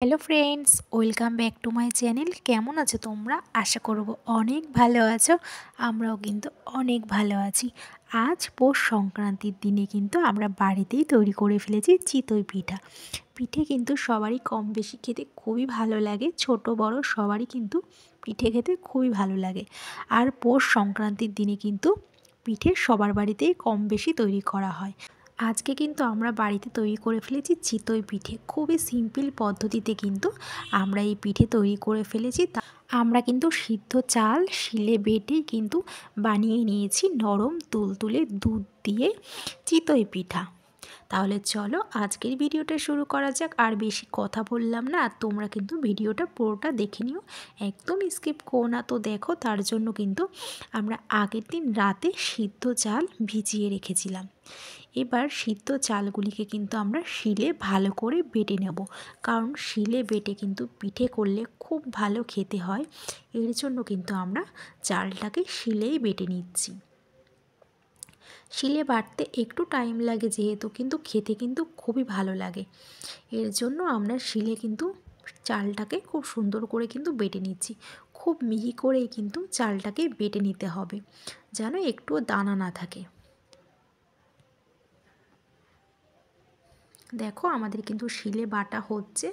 Hello friends, welcome back to my channel. কেমন আছো তোমরা? আশা করব অনেক ভালো আছো। আমরাও কিন্তু অনেক ভালো আছি। আজ পৌষ সংক্রান্তির দিনে কিন্তু আমরা বাড়িতেই তৈরি করে ফেলেছি চিতই পিঠা। পিঠে কিন্তু সবারই কম বেশি খেতে খুবই ভালো লাগে, ছোট বড় সবারই কিন্তু পিঠে খেতে খুবই ভালো লাগে। আর পৌষ সংক্রান্তির দিনে কিন্তু পিঠে সবার বাড়িতেই কম বেশি তৈরি করা হয়। আজকে কিন্তু আমরা বাড়িতে তৈরি করে ফেলেছি চিতই পিঠে। খুবই সিম্পল পদ্ধতিতে কিন্তু আমরা এই পিঠে তৈরি করে ফেলেছি। আমরা কিন্তু সিদ্ধ চাল শিলে বেটেই কিন্তু বানিয়ে নিয়েছি নরম তুলতুলে দুধ দিয়ে চিতই পিঠা। তাহলে চলো আজকের ভিডিওটা শুরু করা যাক। আর বেশি কথা বললাম না, আর তোমরা কিন্তু ভিডিওটা পুরোটা দেখে নিও, একদম স্কিপ করো না। তো দেখো, তার জন্য কিন্তু আমরা আগের দিন রাতে সিদ্ধ চাল ভিজিয়ে রেখেছিলাম। এবার সিদ্ধ চালগুলিকে কিন্তু আমরা শিলে ভালো করে বেটে নেব, কারণ শিলে বেটে কিন্তু পিঠে করলে খুব ভালো খেতে হয়। এর জন্য কিন্তু আমরা চালটাকে শিলেই বেটে নিচ্ছি। শিলে বাটতে একটু টাইম লাগে যেহেতু, কিন্তু খেতে কিন্তু খুবই ভালো লাগে। এর জন্য আমরা শিলে কিন্তু চালটাকে খুব সুন্দর করে কিন্তু বেটে নিচ্ছি। খুব মিহি করেই কিন্তু চালটাকে বেটে নিতে হবে, যেন একটুও দানা না থাকে। দেখো, আমাদের কিন্তু শিলে বাটা হচ্ছে।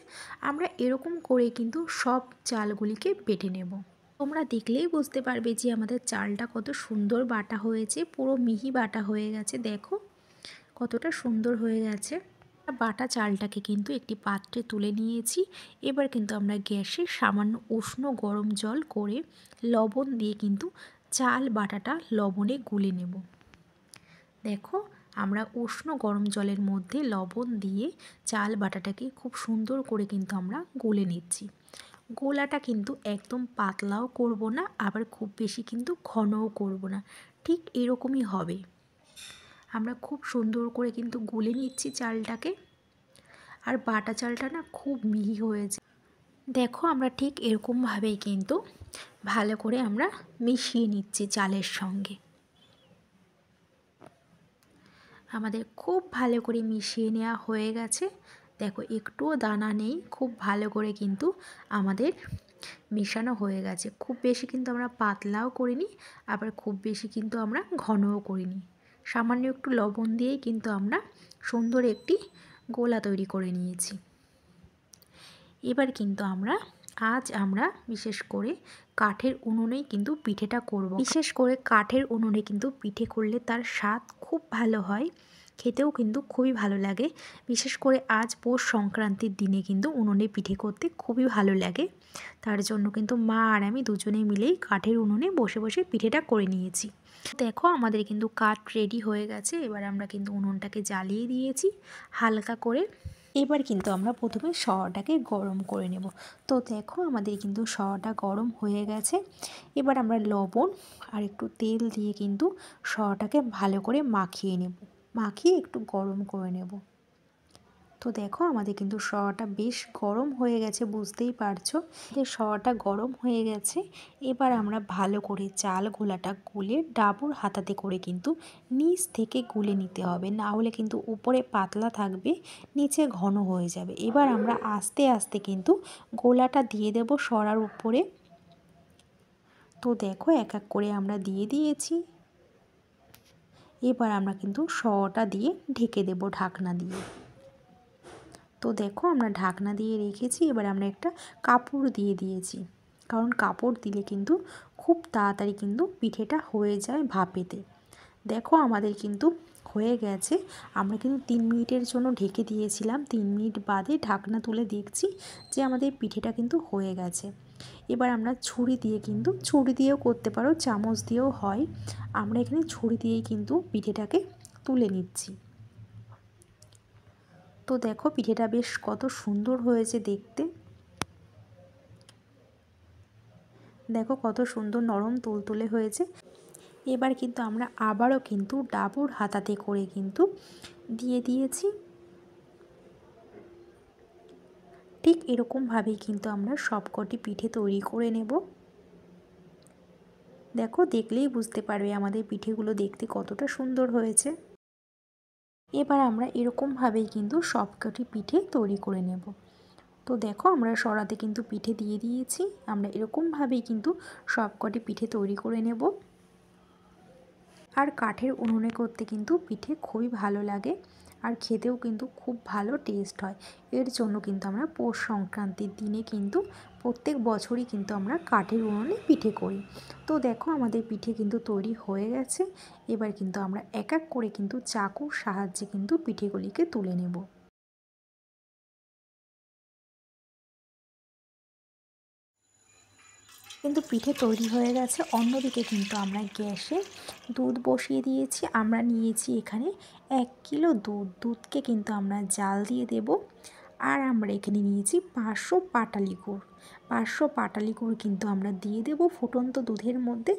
আমরা এরকম করে কিন্তু সব চালগুলিকে বেটে নেব। তোমরা দেখলেই বুঝতে পারবে যে আমাদের চালটা কত সুন্দর বাটা হয়েছে, পুরো মিহি বাটা হয়ে গেছে। দেখো কতটা সুন্দর হয়ে গেছে। বাটা চালটাকে কিন্তু একটি পাত্রে তুলে নিয়েছি। এবার কিন্তু আমরা গ্যাসে সামান্য উষ্ণ গরম জল করে লবণ দিয়ে কিন্তু চাল বাটাটা লবণে গুলে নেব। দেখো, আমরা উষ্ণ গরম জলের মধ্যে লবণ দিয়ে চাল বাটাটাকে খুব সুন্দর করে কিন্তু আমরা গুলে নিচ্ছি। গোলাটা কিন্তু একদম পাতলাও করব না, আবার খুব বেশি কিন্তু ঘনও করব না, ঠিক এরকমই হবে। আমরা খুব সুন্দর করে কিন্তু গুলে নিচ্ছি চালটাকে। আর বাটা চালটা না খুব মিহি হয়েছে। দেখো, আমরা ঠিক এরকমভাবেই কিন্তু ভালো করে আমরা মিশিয়ে নিচ্ছি চালের সঙ্গে। আমাদের খুব ভালো করে মিশিয়ে নেওয়া হয়ে গেছে। দেখো, একটুও দানা নেই, খুব ভালো করে কিন্তু আমাদের মেশানো হয়ে গেছে। খুব বেশি কিন্তু আমরা পাতলাও করিনি, আবার খুব বেশি কিন্তু আমরা ঘনও করিনি। সামান্য একটু লবণ দিয়েই কিন্তু আমরা সুন্দর একটি গোলা তৈরি করে নিয়েছি। এবার কিন্তু আজ আমরা বিশেষ করে কাঠের উনুনেই কিন্তু পিঠেটা করব। বিশেষ করে কাঠের উনুনে কিন্তু পিঠে করলে তার স্বাদ খুব ভালো হয়, খেতেও কিন্তু খুবই ভালো লাগে। বিশেষ করে আজ পৌষ সংক্রান্তির দিনে কিন্তু উনুনে পিঠে করতে খুবই ভালো লাগে। তার জন্য কিন্তু মা আর আমি দুজনে মিলেই কাঠের উনুনে বসে বসে পিঠেটা করে নিয়েছি। দেখো, আমাদের কিন্তু কাঠ রেডি হয়ে গেছে। এবার আমরা কিন্তু উনুনটাকে জ্বালিয়ে দিয়েছি হালকা করে। এবার কিন্তু আমরা প্রথমে সওয়াটাকে গরম করে নেব। তো দেখো, আমাদের কিন্তু সওয়াটা গরম হয়ে গেছে। এবার আমরা লবণ আর একটু তেল দিয়ে কিন্তু সওয়াটাকে ভালো করে মাখিয়ে নেব, মাখিয়ে একটু গরম করে নেব। তো দেখো, আমাদের কিন্তু সওয়াটা বেশ গরম হয়ে গেছে, বুঝতেই পারছো যে সওয়াটা গরম হয়ে গেছে। এবার আমরা ভালো করে চাল গোলাটা গুলে ডাবুর হাতাতে করে কিন্তু নিচ থেকে গুলে নিতে হবে, না হলে কিন্তু উপরে পাতলা থাকবে, নিচে ঘন হয়ে যাবে। এবার আমরা আস্তে আস্তে কিন্তু গোলাটা দিয়ে দেব সরার উপরে। তো দেখো, এক এক করে আমরা দিয়ে দিয়েছি। এবার আমরা কিন্তু সওয়াটা দিয়ে ঢেকে দেব ঢাকনা দিয়ে। তো দেখো, আমরা ঢাকনা দিয়ে রেখেছি। এবার আমরা একটা কাপড় দিয়ে দিয়েছি, কারণ কাপড় দিলে কিন্তু খুব তাড়াতাড়ি কিন্তু পিঠেটা হয়ে যায় ভাপেতে। দেখো, আমাদের কিন্তু হয়ে গেছে। আমরা কিন্তু 3 মিনিটের জন্য ঢেকে দিয়েছিলাম। 3 মিনিট বাদে ঢাকনা তুলে দেখছি যে আমাদের পিঠেটা কিন্তু হয়ে গেছে। এবার আমরা ছুরি দিয়েও করতে পারো, চামচ দিয়েও হয়। আমরা এখানে ছুরি দিয়েই কিন্তু পিঠেটাকে তুলে নিচ্ছি। তো দেখো, পিঠেটা বেশ কত সুন্দর হয়েছে দেখতে। দেখো কত সুন্দর নরম তুলতুলে হয়েছে। এবার কিন্তু আমরা আবারও কিন্তু ডাবুর হাতাতে করে কিন্তু দিয়ে দিয়েছি। ঠিক এরকমভাবেই কিন্তু আমরা সবকটি পিঠে তৈরি করে নেব। দেখো, দেখলেই বুঝতে পারবে আমাদের পিঠেগুলো দেখতে কতটা সুন্দর হয়েছে। এবার আমরা এরকমভাবেই কিন্তু সবকটি পিঠে তৈরি করে নেব। তো দেখো আমরা সরাতে কিন্তু পিঠে দিয়ে দিয়েছি। আমরা এরকমভাবেই কিন্তু সবকটি পিঠে তৈরি করে নেব। আর কাঠের উনুনে করতে কিন্তু পিঠে খুবই ভালো লাগে আর খেতেও কিন্তু খুব ভালো টেস্ট হয়। এর জন্য কিন্তু আমরা পৌষ সংক্রান্তির দিনে কিন্তু প্রত্যেক বছরই কিন্তু আমরা কাঠের উনুনে পিঠে করি। তো দেখো আমাদের পিঠে কিন্তু তৈরি হয়ে গেছে। এবার কিন্তু আমরা এক এক করে কিন্তু চাকুর সাহায্যে কিন্তু পিঠেগুলিকে তুলে নেব। কিন্তু পিঠে তৈরি হয়ে গেছে। অন্যদিকে কিন্তু আমরা গ্যাসে দুধ বসিয়ে দিয়েছি। আমরা নিয়েছি এখানে 1 কিলো দুধকে কিন্তু আমরা জাল দিয়ে দেব। আর আমরা এখানে নিয়েছি 500 পাটালি গুড়। 500 পাটালি গুড় কিন্তু আমরা দিয়ে দেব ফুটন্ত দুধের মধ্যে।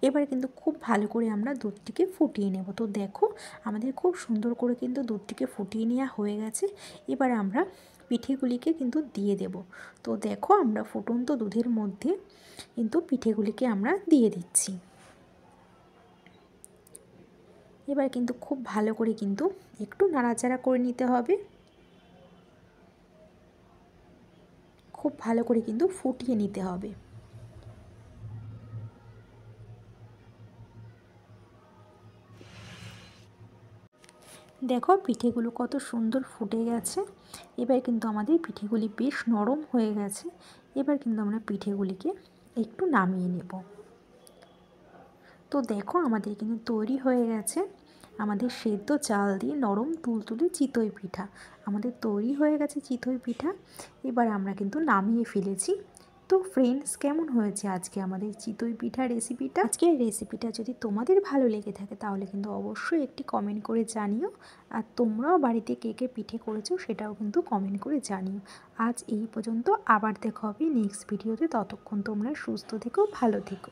এবার কিন্তু খুব ভালো করে আমরা দুধটিকে ফুটিয়ে নেব। তো দেখো আমাদের খুব সুন্দর করে কিন্তু দুধটিকে ফুটিয়ে নেওয়া হয়ে গেছে। এবার আমরা পিঠেগুলিকে কিন্তু দিয়ে দেব। তো দেখো আমরা ফুটন্ত দুধের মধ্যে কিন্তু পিঠেগুলিকে আমরা দিয়ে দিচ্ছি। এবার কিন্তু খুব ভালো করে কিন্তু একটু নাড়াচাড়া করে নিতে হবে। খুব ভালো করে কিন্তু ফুটিয়ে নিতে হবে। দেখো পিঠেগুলো কত সুন্দর ফুটে গেছে। এবার কিন্তু আমাদের পিঠেগুলি বেশ নরম হয়ে গেছে। এবার কিন্তু আমরা পিঠেগুলিকে একটু নামিয়ে নেব। তো দেখো আমাদের কিন্তু তৈরি হয়ে গেছে আমাদের সেদ্ধ চাল দিয়ে নরম তুলতুলে চিতই পিঠা। আমাদের তৈরি হয়ে গেছে চিতই পিঠা। এবার আমরা কিন্তু নামিয়ে ফেলেছি। তো ফ্রেন্ডস, কেমন হয়েছে আজকে আমাদের চিতই পিঠা রেসিপিটা? আজকের রেসিপিটা যদি তোমাদের ভালো লেগে থাকে তাহলে কিন্তু অবশ্যই একটি কমেন্ট করে জানিও। আর তোমরাও বাড়িতে কে কে পিঠে করেছো সেটাও কিন্তু কমেন্ট করে জানিও। আজ এই পর্যন্ত, আবার দেখা হবে নেক্সট ভিডিওতে। ততক্ষণ তোমরা সুস্থ থেকো, ভালো থেকো।